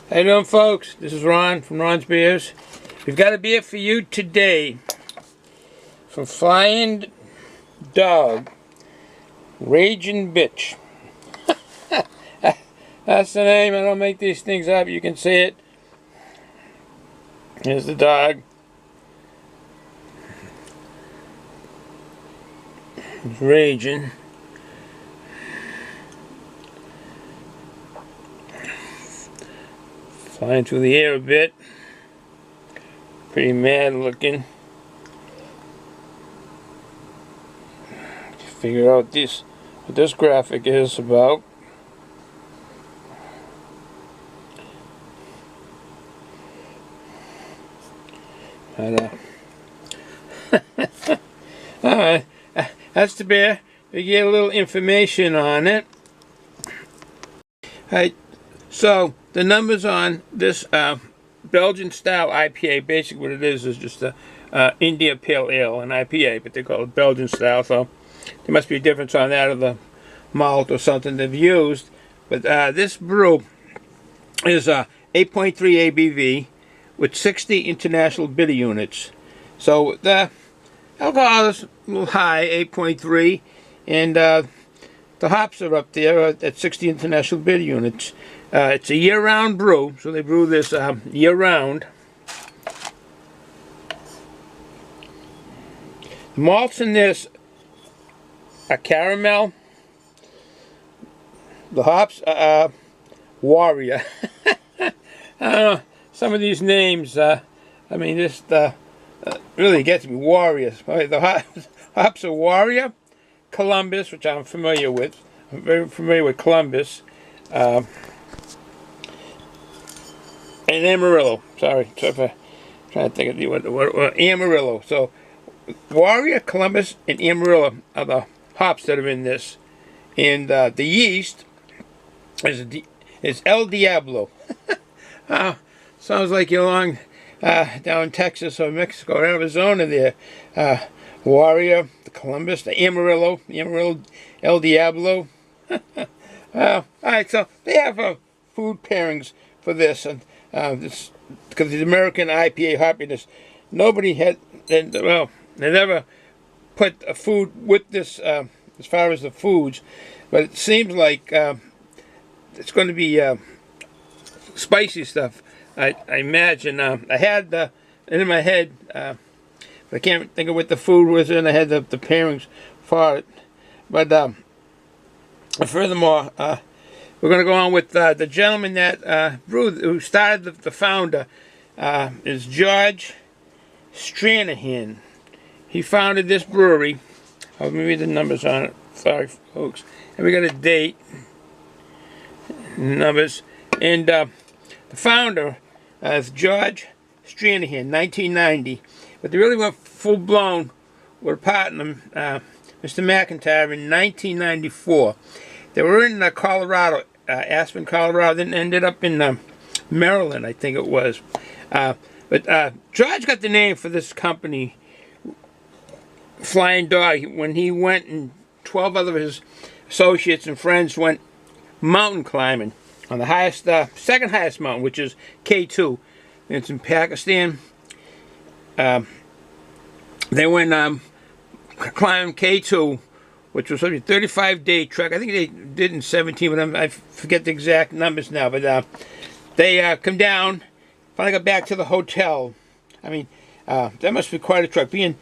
How you doing, folks? This is Ron from Ron's Beers. We've got a beer for you today from Flying Dog, Raging Bitch. That's the name. I don't make these things up. You can see it. Here's the dog. It's raging. Flying through the air a bit. Pretty mad looking. Figure out what this graphic is about. Alright, that's the beer. We get a little information on it. Alright, so the numbers on this Belgian-Style IPA, basically what it is just a India Pale Ale, an IPA, but they call it Belgian-Style, so there must be a difference on that of the malt or something they've used. But this brew is 8.3 ABV with 60 international bitter units. So the alcohol is a little high, 8.3, and the hops are up there at 60 international bitter units. It's a year-round brew, so they brew this year-round. The malts in this are caramel. The hops are Warrior. I don't know, some of these names, I mean, this really gets me. Warriors. The hops are Warrior, Columbus, which I'm familiar with. I'm very familiar with Columbus. And Amarillo. Sorry if I'm trying to think of what Amarillo. So, Warrior, Columbus, and Amarillo are the hops that are in this. And the yeast is El Diablo. Sounds like you're along down in Texas or Mexico or Arizona there. Warrior, the Columbus, the Amarillo, El Diablo. Alright, so they have food pairings for this, and this, because the American IPA hoppiness, nobody had, well, they never put a food with this as far as the foods, but it seems like it's going to be spicy stuff. I imagine. I had it in my head, but I can't think of what the food was, and I had the pairings for it. But furthermore, we're going to go on with the gentleman that who started the founder, is George Stranahan. He founded this brewery. Let me read the numbers on it. Sorry, folks. And we got a date, numbers, and the founder is George Stranahan, 1990. But they really went full blown with a partner, Mr. McIntyre, in 1994. They were in Colorado, Aspen, Colorado, then ended up in Maryland, I think it was. But George got the name for this company, Flying Dog, when he went and 12 other of his associates and friends went mountain climbing on the highest, second highest mountain, which is K2. It's in Pakistan. They went climbing K2, which was a 35-day trek. I think they did in 17, but I forget the exact numbers now. But they come down, finally got back to the hotel. I mean, that must be quite a trek. Being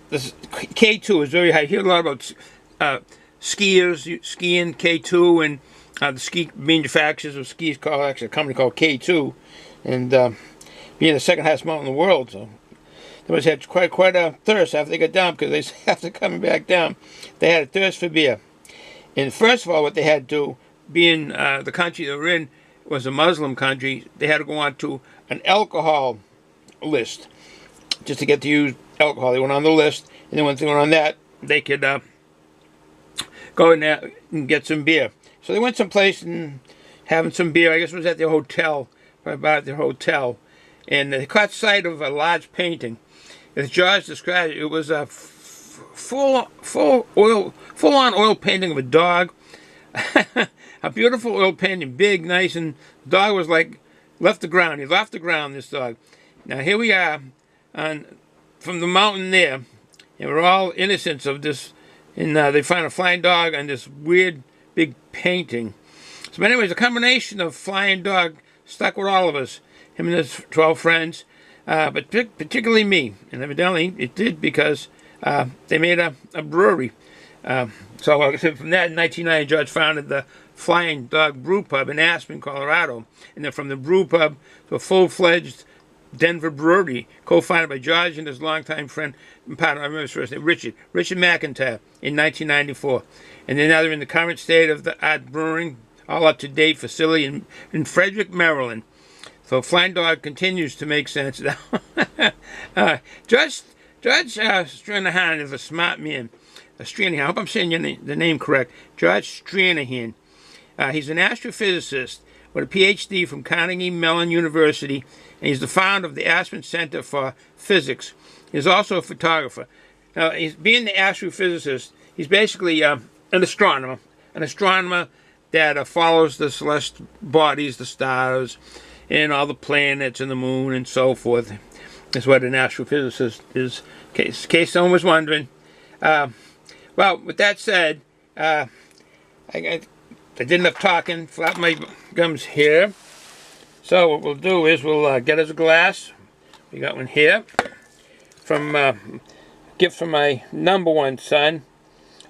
this K2 is very high. You hear a lot about skiers skiing K2, and the ski manufacturers of skis called actually a company called K2, and being the second highest mountain in the world. So they must have quite a thirst after they got down, because they after coming back down, they had a thirst for beer. And first of all, what they had to do, being the country they were in was a Muslim country, they had to go on to an alcohol list just to get to use alcohol. They went on the list, and then once they went on that, they could go in there and get some beer. So they went someplace and having some beer. I guess it was at their hotel, about at their hotel, and they caught sight of a large painting. As George described it, it was a full-on oil painting of a dog. A beautiful oil painting, big, nice, and the dog was like left the ground. He's off the ground, this dog. Now here we are from the mountain there, and we're all innocents of this. And they find a flying dog on this weird big painting. So anyways, a combination of flying dog stuck with all of us, him and his 12 friends, but particularly me. And evidently it did because they made a brewery. So like I said, from that in 1990, George founded the Flying Dog Brew Pub in Aspen, Colorado. And then from the brew pub to a full-fledged Denver Brewery, co-founded by George and his longtime friend, I remember his first name, Richard McIntyre, in 1994. And then now they're in the current state of the art brewing, all up-to-date facility in Frederick, Maryland. So Flying Dog continues to make sense now. George Stranahan is a smart man. Stranahan, I hope I'm saying the name correct. George Stranahan. He's an astrophysicist with a PhD from Carnegie Mellon University, and he's the founder of the Aspen Center for Physics. He's also a photographer. Now, being the astrophysicist, he's basically an astronomer that follows the celestial bodies, the stars, and all the planets and the moon and so forth. That's what an astrophysicist is, in case someone was wondering. Well, with that said, I did enough talking, flap my gums here. So what we'll do is we'll get us a glass. We got one here from gift from my #1 son,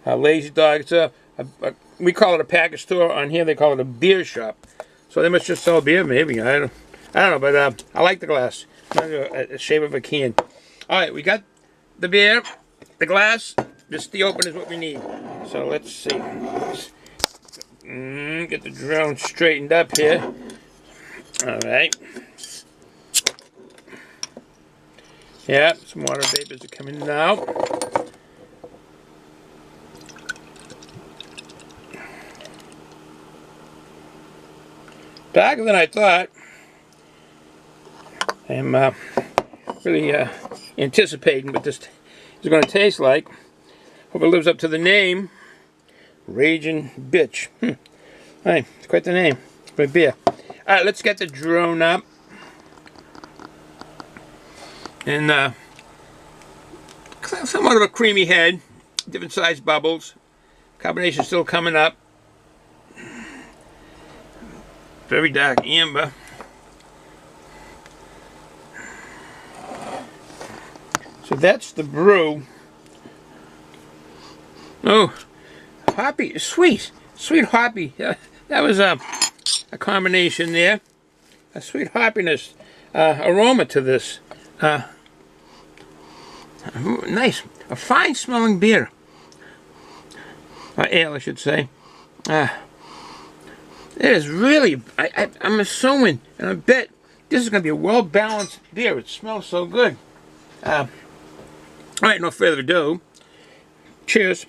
Lazy Dog. It's we call it a package store. On here they call it a beer shop. So they must just sell beer, maybe. I don't know, but I like the glass. The shape of a can. All right, we got the beer, the glass. Just the opener is what we need. So let's see. Get the drone straightened up here. All right. Yeah, some water vapors are coming now. Darker than I thought. I'm really anticipating what this is going to taste like. Hope it lives up to the name. Raging Bitch. Hey, it's quite the name for a beer. Alright, let's get the drone up. And somewhat of a creamy head. Different size bubbles. Combination still coming up. Very dark amber. So that's the brew. Oh, hoppy, sweet hoppy. That was a combination there. A sweet hoppiness aroma to this. Nice, a fine smelling beer. Ale, I should say. It is really, I'm assuming, and I bet this is going to be a well-balanced beer. It smells so good. All right, no further ado. Cheers.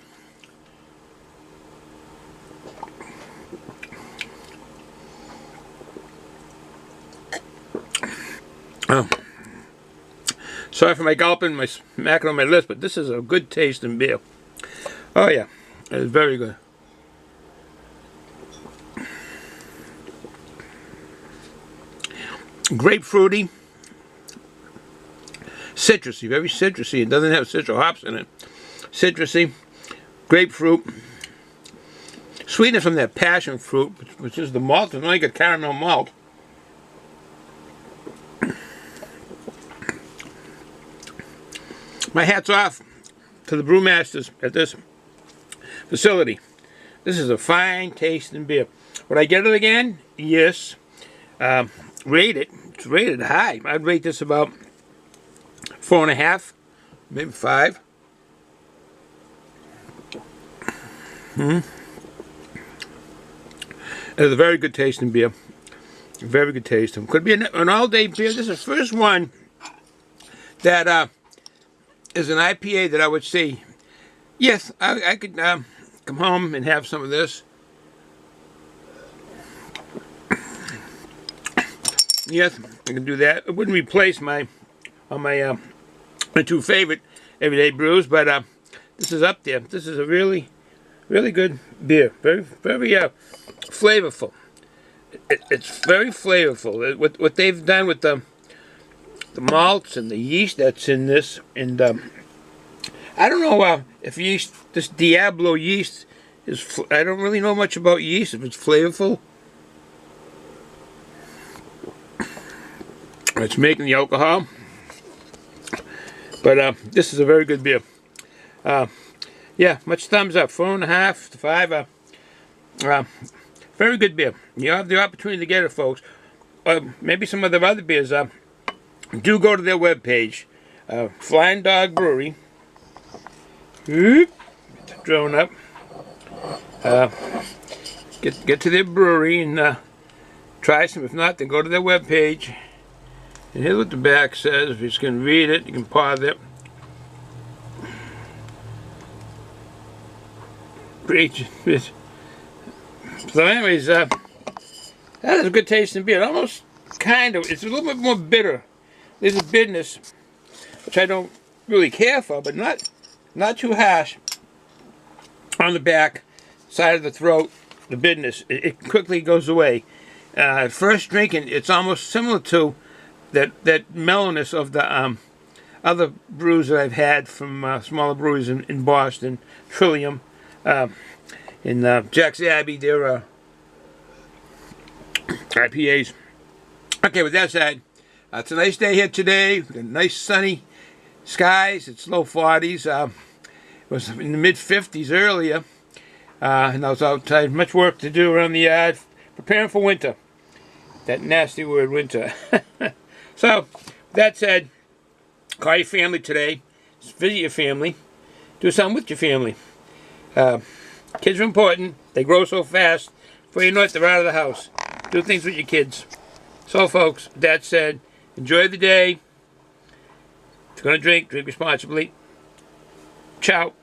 Oh, sorry for my gulping, my smacking on my lips, but this is a good tasting beer. Oh yeah, it's very good. Grapefruity, citrusy, very citrusy. It doesn't have citrus hops in it. Citrusy, grapefruit, sweetness from that passion fruit, which is the malt. It's only got caramel malt. My hat's off to the brewmasters at this facility. This is a fine tasting beer. Would I get it again? Yes. Rate it. It's rated high. I'd rate this about 4.5, maybe 5. It's a very good tasting beer. Very good tasting. Could be an all-day beer. This is the first one that is an IPA that I would say, yes, I could come home and have some of this. Yes, I can do that. It wouldn't replace my two favorite everyday brews, but this is up there. This is a really, really good beer. Very, very flavorful. It's very flavorful. What they've done with the malts and the yeast that's in this, and I don't know if yeast, this Diablo yeast is. I don't really know much about yeast. If it's flavorful, it's making the alcohol. But this is a very good beer. Yeah, much thumbs up. 4.5 to 5. Very good beer. You have the opportunity to get it, folks. Maybe some of the other beers. Do go to their webpage, Flying Dog Brewery. Get the drone up. Get to their brewery and try some. If not, then go to their webpage. And here's what the back says. If you can read it, you can pause it. So anyways, that is a good tasting beer. Almost kind of, it's a little bit more bitter. There's a bitterness, which I don't really care for, but not too harsh. On the back side of the throat, the bitterness, it quickly goes away. At first drinking, it's almost similar to that mellowness of the other brews that I've had from smaller breweries in Boston, Trillium, in Jack's Abbey, their IPAs. Okay, with that said, it's a nice day here today. We've got nice sunny skies. It's low 40s. It was in the mid 50s earlier, and I was outside. Much work to do around the yard, preparing for winter. That nasty word, winter. So, with that said, call your family today. Just visit your family. Do something with your family. Kids are important. They grow so fast. Before you know it, they're out of the house. Do things with your kids. So, folks, with that said, enjoy the day. If you're going to drink responsibly. Ciao.